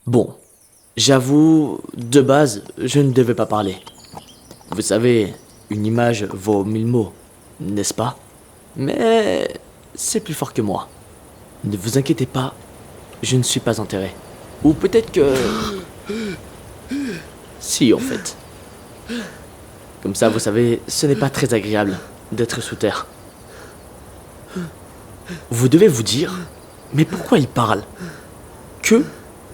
Bon, j'avoue, de base, je ne devais pas parler. Vous savez, une image vaut 1000 mots, n'est-ce pas? Mais c'est plus fort que moi. Ne vous inquiétez pas, je ne suis pas enterré. Ou peut-être que... Si, en fait. Comme ça, vous savez, ce n'est pas très agréable d'être sous terre. Vous devez vous dire, mais pourquoi il parle? Que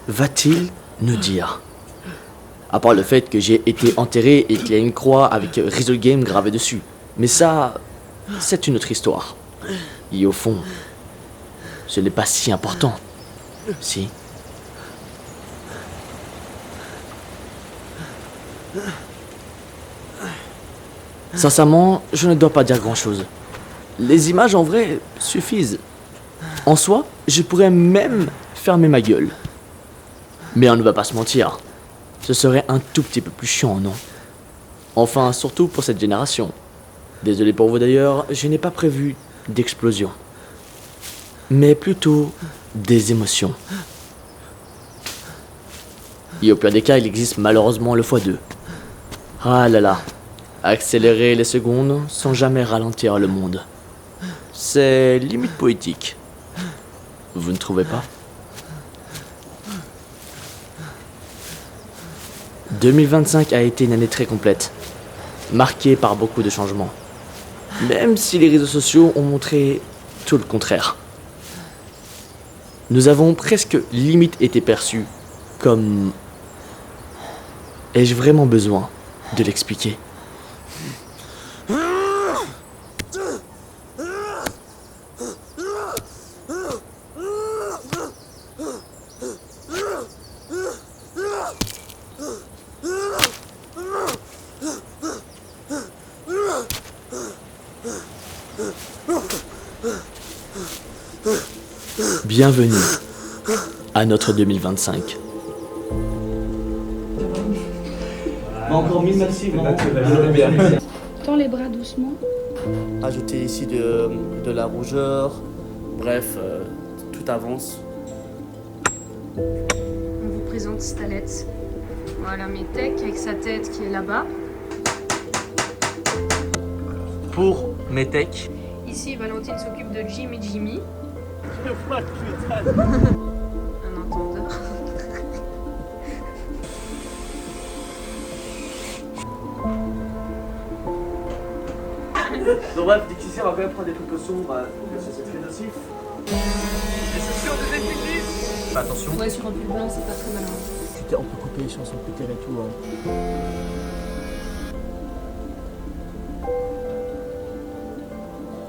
va-t-il nous dire? À part le fait que j'ai été enterré et qu'il y a une croix avec Result Game gravée dessus. Mais ça, c'est une autre histoire. Et au fond, ce n'est pas si important. Si. Sincèrement, je ne dois pas dire grand-chose. Les images en vrai suffisent. En soi, je pourrais même fermer ma gueule. Mais on ne va pas se mentir. Ce serait un tout petit peu plus chiant, non? Enfin, surtout pour cette génération. Désolé pour vous d'ailleurs, je n'ai pas prévu d'explosion. Mais plutôt des émotions. Et au pire des cas, il existe malheureusement le x2. Ah là là. Accélérer les secondes sans jamais ralentir le monde. C'est limite poétique. Vous ne trouvez pas? 2025 a été une année très complète, marquée par beaucoup de changements. Même si les réseaux sociaux ont montré tout le contraire. Nous avons presque limite été perçus comme... Ai-je vraiment besoin de l'expliquer? Bienvenue à notre 2025. Encore 1000 merci, vraiment. Tends les bras doucement. Ajouter ici de la rougeur. Bref, tout avance. On vous présente Stalette. Voilà Métèque avec sa tête qui est là-bas. Pour Métèque. Ici, Valentine s'occupe de Jim et Jimmy. Un entendeur. Donc bref, dès qu'ici on va quand même prendre des précautions, parce que c'est très nocif. Les chaussures de déficit. Attention. Ouais, sur un pull blanc, c'est pas très malin. On peut couper les chansons plus terre et tout. Hein.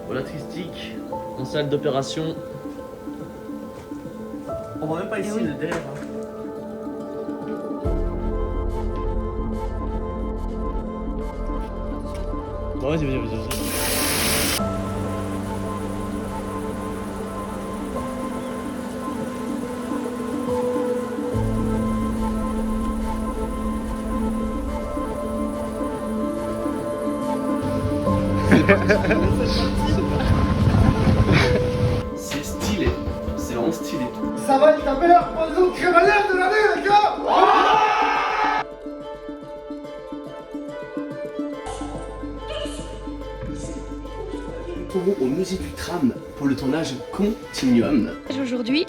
Voilà Tristique, en salle d'opération. On voit même pas ici le derrière. Hein. Bon, vas-y. C'est stylé, c'est vraiment stylé. Ça va être la meilleure poisson crémalière de l'année, les gars! Nous trouvons au musée du tram pour le tournage Continuum. Aujourd'hui,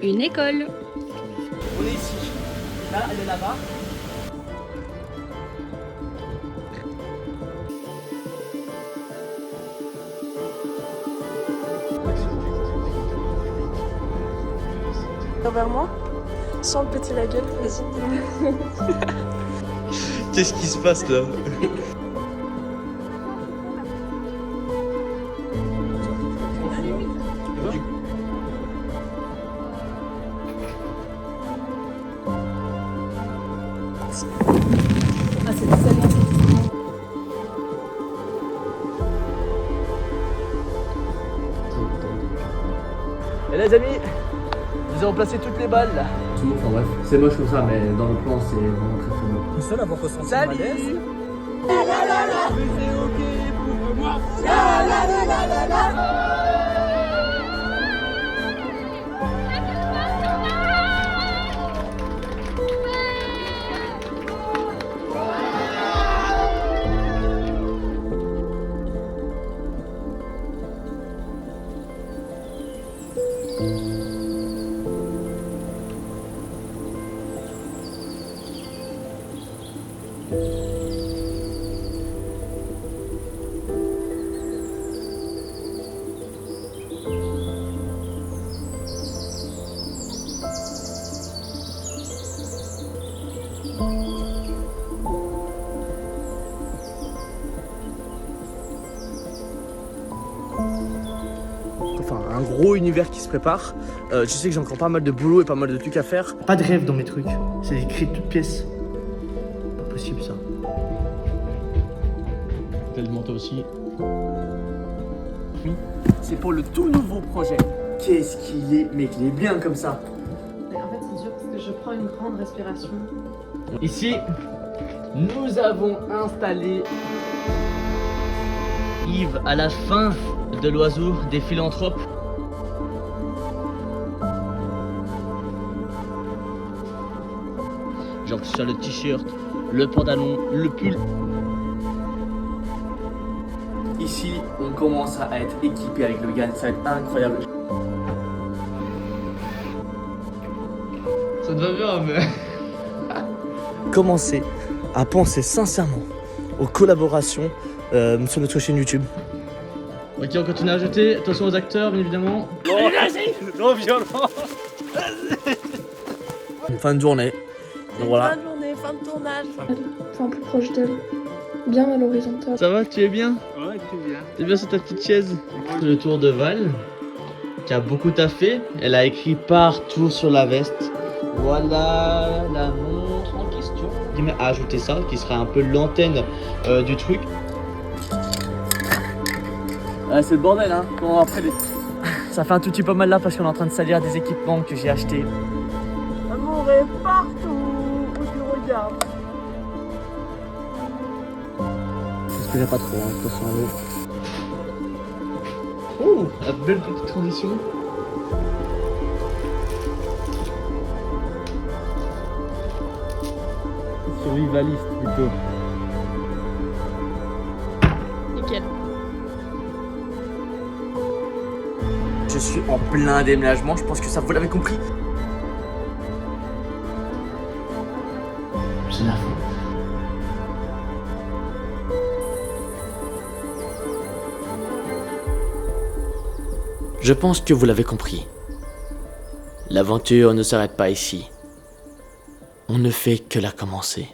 une école. On est ici. Là, elle est là-bas. Vers moi, sans le péter la gueule, vas-y. Qu'est-ce qui se passe là? Et les amis, nous avons placé toutes les balles là. Enfin bref, c'est moche comme ça, mais dans le plan c'est vraiment très beau. Le seul à avoir ressenti le malaise. Enfin, un gros univers qui se prépare. Je sais que j'ai encore pas mal de boulot et pas mal de trucs à faire. Pas de rêve dans mes trucs. C'est écrit de toutes pièces. Pas possible ça. Tellement toi aussi. C'est pour le tout nouveau projet. Qu'est-ce qu'il est, mec, il est bien comme ça. En fait, c'est dur parce que je prends une grande respiration. Ici, nous avons installé Yves à la fin de l'oiseau des philanthropes. Genre que ce soit le t-shirt, le pantalon, le pull. Ici, on commence à être équipé avec le GAN, ça va être incroyable. Ça te va bien, mais... Commencer à penser sincèrement aux collaborations sur notre chaîne YouTube. Ok, on continue à jeter. Attention aux acteurs, bien évidemment. Non, violent. Fin de journée. Donc voilà. Fin de journée, fin de tournage. Enfin, plus proche d'elle. Bien à l'horizontale. Ça va, tu es bien? Ouais, très bien. T'es bien sur ta petite chaise? Le tour de Val, qui a beaucoup taffé. Elle a écrit partout sur la veste. Voilà la montre en question. À ajouter ça, qui sera un peu l'antenne du truc. C'est le bordel, hein. Bon, après, ça fait un tout petit peu mal là parce qu'on est en train de salir des équipements que j'ai achetés. L'amour est partout où tu regardes. J'espérais pas trop, hein, attention à l'eau. Oh, la belle petite transition. Survivaliste plutôt. Nickel. Je suis en plein déménagement, je pense que ça vous l'avez compris. C'est la fin. Je pense que vous l'avez compris. L'aventure ne s'arrête pas ici. On ne fait que la commencer.